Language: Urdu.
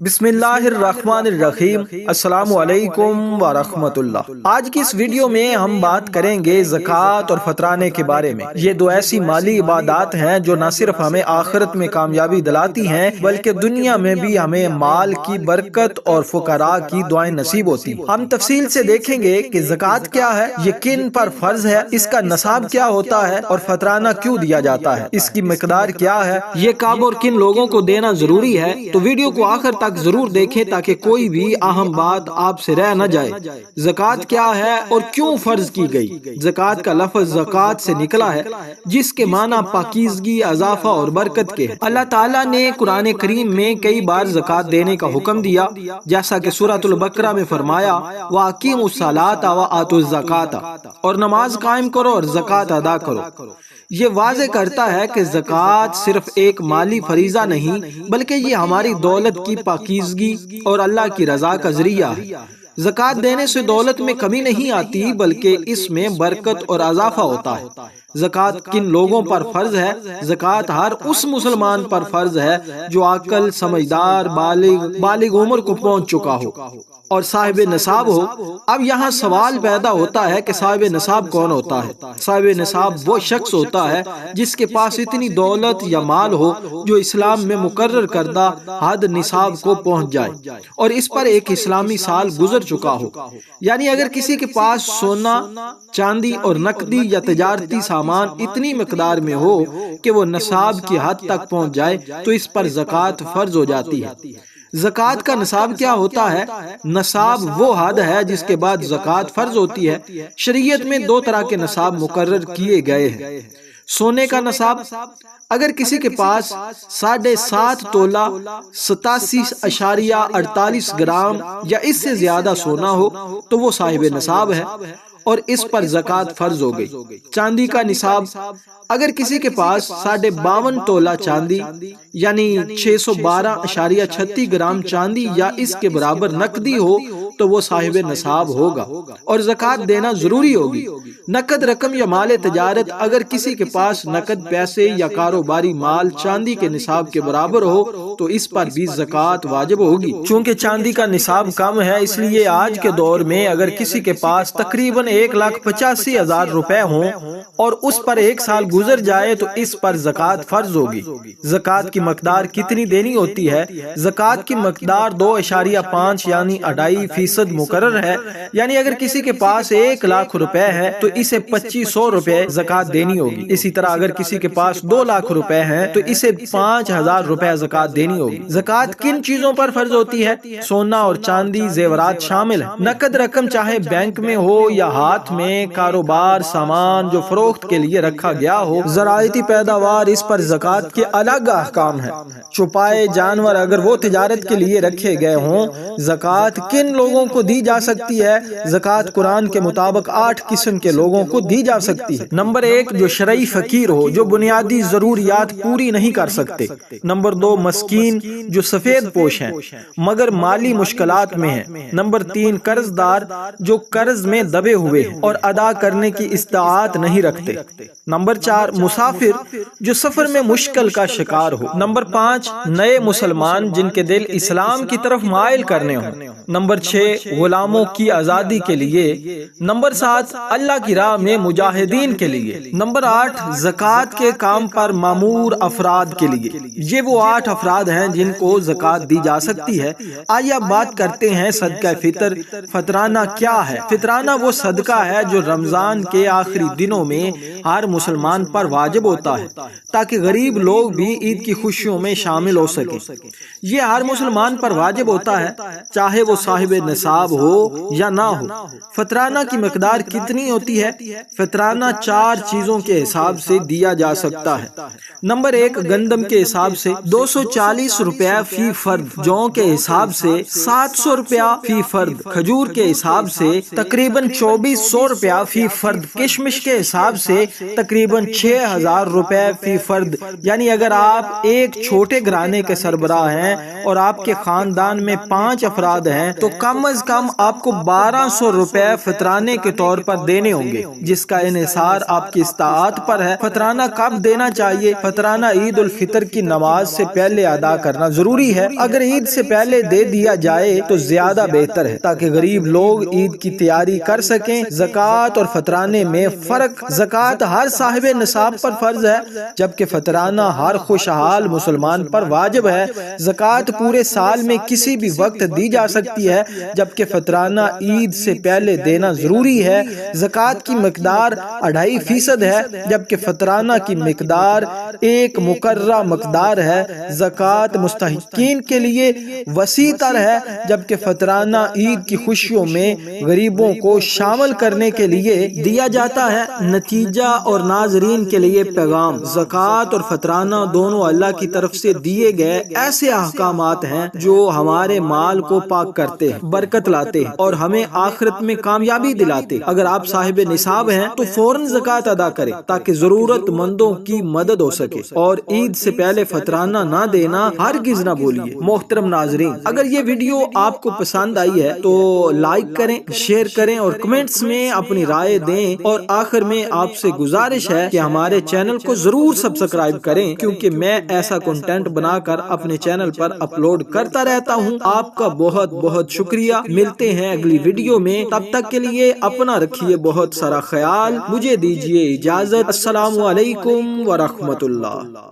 بسم اللہ الرحمن الرحیم۔ السلام علیکم ورحمۃ اللہ۔ آج کی اس ویڈیو میں ہم بات کریں گے زکوٰۃ اور فطرانے کے بارے میں۔ یہ دو ایسی مالی عبادات ہیں جو نہ صرف ہمیں آخرت میں کامیابی دلاتی ہیں بلکہ دنیا میں بھی ہمیں مال کی برکت اور فقراء کی دعائیں نصیب ہوتی ہیں۔ ہم تفصیل سے دیکھیں گے کہ زکوٰۃ کیا ہے، یہ کن پر فرض ہے، اس کا نصاب کیا ہوتا ہے اور فطرانہ کیوں دیا جاتا ہے، اس کی مقدار کیا ہے، یہ کب اور کن لوگوں کو دینا ضروری ہے۔ تو ویڈیو کو آخر تک ضرور دیکھیں تاکہ کوئی بھی اہم بات آپ سے رہ نہ جائے۔ زکوٰۃ کیا ہے اور کیوں فرض کی گئی؟ زکوٰۃ کا لفظ زکوٰۃ سے نکلا ہے جس کے معنی پاکیزگی، اضافہ اور برکت کے ہیں۔ اللہ تعالیٰ نے قرآن کریم میں کئی بار زکوٰۃ دینے کا حکم دیا، جیسا کہ سورۃ البقرہ میں فرمایا وَأَقِیمُوا الصَّلَاةَ وَآتُوا الزَّکَاةَ، اور نماز قائم کرو اور زکوٰۃ ادا کرو۔ یہ واضح کرتا ہے کہ زکوٰۃ صرف ایک مالی فریضہ نہیں بلکہ یہ ہماری دولت کی پاکیزگی اور اللہ کی رضا کا ذریعہ ہے۔ زکوٰۃ دینے سے دولت میں کمی نہیں آتی بلکہ اس میں برکت اور اضافہ ہوتا ہے۔ زکوٰۃ کن لوگوں پر فرض ہے؟ زکوٰۃ ہر اس مسلمان پر فرض ہے جو عاقل، سمجھدار، بالغ عمر کو پہنچ چکا ہو اور صاحب نصاب ہو۔ اب یہاں سوال پیدا ہوتا ہے کہ صاحب نصاب کون ہوتا ہے؟ صاحب نصاب وہ شخص ہوتا ہے جس کے پاس اتنی دولت یا مال ہو جو اسلام میں مقرر کردہ حد نصاب کو پہنچ جائے اور اس پر ایک اسلامی سال گزر چکا ہو۔ یعنی اگر کسی کے پاس سونا، چاندی اور نقدی یا تجارتی سامان اتنی مقدار میں ہو کہ وہ نصاب کی حد تک پہنچ جائے تو اس پر زکوٰۃ فرض ہو جاتی ہے۔ زکوٰۃ کا نصاب کیا ہوتا ہے؟ نصاب وہ حد ہے جس کے بعد زکوٰۃ فرض ہوتی ہے۔ شریعت میں دو طرح کے نصاب مقرر کیے گئے ہیں۔ سونے کا نصاب، اگر کسی کے پاس 7.5 تولہ 87.48 گرام یا اس سے زیادہ سونا ہو تو وہ صاحب نصاب ہے اور اس پر زکوٰۃ فرض ہو گئی۔ چاندی کا نصاب، اگر کسی کے پاس 52.5 تولہ چاندی یعنی 612.36 گرام چاندی یا اس کے برابر نقدی ہو تو وہ صاحب نصاب ہوگا اور زکوٰۃ دینا ضروری ہوگی۔ نقد رقم یا مال تجارت، اگر کسی کے پاس نقد پیسے یا کاروباری مال چاندی کے نصاب کے برابر ہو تو اس پر بھی زکوٰۃ واجب ہوگی۔ چونکہ چاندی کا نصاب کم ہے اس لیے آج کے دور میں اگر کسی کے پاس تقریباً 1,85,000 روپے ہوں اور اس پر ایک سال گزر جائے تو اس پر زکوٰۃ فرض ہوگی۔ زکوٰۃ کی مقدار کتنی دینی ہوتی ہے؟ زکوٰۃ کی مقدار 2.5 یعنی 2.5% مقرر ہے۔ یعنی اگر کسی کے پاس 1,00,000 روپے ہے تو اسے 2,500 روپے زکوٰۃ دینی ہوگی۔ اسی طرح اگر کسی کے پاس 2,00,000 روپے ہیں تو اسے 5,000 روپے زکوٰۃ دینی ہوگی۔ زکوٰۃ کن چیزوں پر فرض ہوتی ہے؟ سونا اور چاندی، زیورات شامل ہیں۔ نقد رقم چاہے بینک میں ہو یا ہاتھ میں، کاروبار، سامان جو فروخت کے لیے رکھا گیا ہو، زراعتی پیداوار، اس پر زکوٰۃ کے الگ احکام ہیں۔ چھپائے جانور اگر وہ تجارت کے لیے رکھے گئے ہوں، زکوٰۃ کن لوگوں کو دی جا سکتی ہے؟ زکوٰۃ قرآن کے مطابق 8 قسم کے لوگوں کو دی جا سکتی ہے۔ نمبر 1، جو شرعی فقیر ہو، جو بنیادی ضروریات پوری نہیں کر سکتے۔ نمبر 2، مسکین جو سفید پوش ہیں مگر مالی مشکلات میں ہیں۔ نمبر 3، قرض دار جو قرض میں دبے ہوئے ہیں اور ادا کرنے کی استطاعت نہیں رکھتے۔ نمبر 4، مسافر جو سفر میں مشکل کا شکار ہو۔ نمبر 5، نئے مسلمان جن کے دل اسلام کی طرف مائل کرنے ہوں۔ نمبر 6، غلاموں کی آزادی کے لیے۔ نمبر 7، اللہ کی راہ میں مجاہدین کے لیے۔ نمبر 8، زکوٰۃ کے کام پر مامور افراد کے لیے۔ یہ وہ 8 افراد ہیں جن کو زکوٰۃ دی جا سکتی ہے۔ آئیے اب بات کرتے ہیں صدقہ فطر۔ فطرانہ کیا ہے؟ فطرانہ وہ صدقہ ہے جو رمضان کے آخری دنوں میں ہر مسلمان پر واجب ہوتا ہے تاکہ غریب لوگ بھی عید کی خوشیوں میں شامل ہو سکیں۔ یہ ہر مسلمان پر واجب ہوتا ہے چاہے وہ صاحب نصاب ہو یا نہ ہو۔ فطرانہ کی مقدار کتنی ہوتی ہے؟ فطرانہ 4 چیزوں کے حساب سے دیا جا سکتا ہے۔ نمبر 1، گندم کے حساب سے 240 روپے فی فرد، جو کے حساب سے 700 روپے فی فرد، کھجور کے حساب سے تقریباً 2,400 روپے فی فرد، کشمش کے حساب سے تقریباً 6,000 روپے فی فرد۔ یعنی اگر آپ ایک چھوٹے گھرانے کے سربراہ ہیں اور آپ کے خاندان میں 5 افراد ہیں تو کم از کم آپ کو 1200 روپے فطرانے کے طور پر دینے ہوں گے، جس کا انحصار آپ کی استطاعت پر ہے۔ فطرانہ کب دینا چاہیے؟ فطرانہ عید الفطر کی نماز سے پہلے ادا کرنا ضروری ہے۔ اگر عید سے پہلے دے دیا جائے تو زیادہ بہتر ہے، تاکہ غریب لوگ عید کی تیاری کر سکیں۔ زکوٰۃ اور فطرانے میں فرق: زکوٰۃ ہر صاحب نصاب پر فرض ہے، جبکہ فطرانہ ہر خوشحال مسلمان پر واجب ہے۔ زکوٰۃ پورے سال میں کسی بھی وقت دی جا سکتی ہے، جبکہ فطرانہ عید سے پہلے دینا ضروری ہے۔ زکوٰۃ کی مقدار 2.5% ہے، جبکہ فطرانہ کی مقدار ایک مقررہ مقدار ہے۔ زکوٰۃ مستحقین کے لیے وسیع تر ہے، جبکہ فطرانہ عید کی خوشیوں میں غریبوں کو شامل کرنے کے لیے دیا جاتا ہے۔ نتیجہ اور ناظرین کے لیے پیغام: زکوٰۃ اور فطرانہ دونوں اللہ کی طرف سے دیے گئے ایسے احکامات ہیں جو ہمارے مال کو پاک کرتے ہیں، برکت لاتے ہیں اور ہمیں آخرت میں کامیابی دلاتے ہیں۔ اگر آپ صاحب نصاب ہیں تو فوراً زکوٰۃ ادا کریں تاکہ ضرورت مندوں کی مدد ہو سکے، اور عید سے پہلے فطرانہ نہ دینا ہرگز نہ بھولیے۔ محترم ناظرین، اگر یہ ویڈیو آپ کو پسند آئی ہے تو لائک کریں، شیئر کریں اور کمنٹس میں اپنی رائے دیں، اور آخر میں آپ سے گزارش ہے کہ ہمارے چینل کو ضرور سبسکرائب کریں، کیونکہ میں ایسا کنٹینٹ بنا کر اپنے چینل پر اپلوڈ کرتا رہتا ہوں۔ آپ کا بہت بہت شکریہ۔ ملتے ہیں اگلی ویڈیو میں، تب تک کے لیے اپنا رکھیے بہت سارا خیال۔ مجھے دیجیے اجازت۔ السلام علیکم ورحمۃ اللہ۔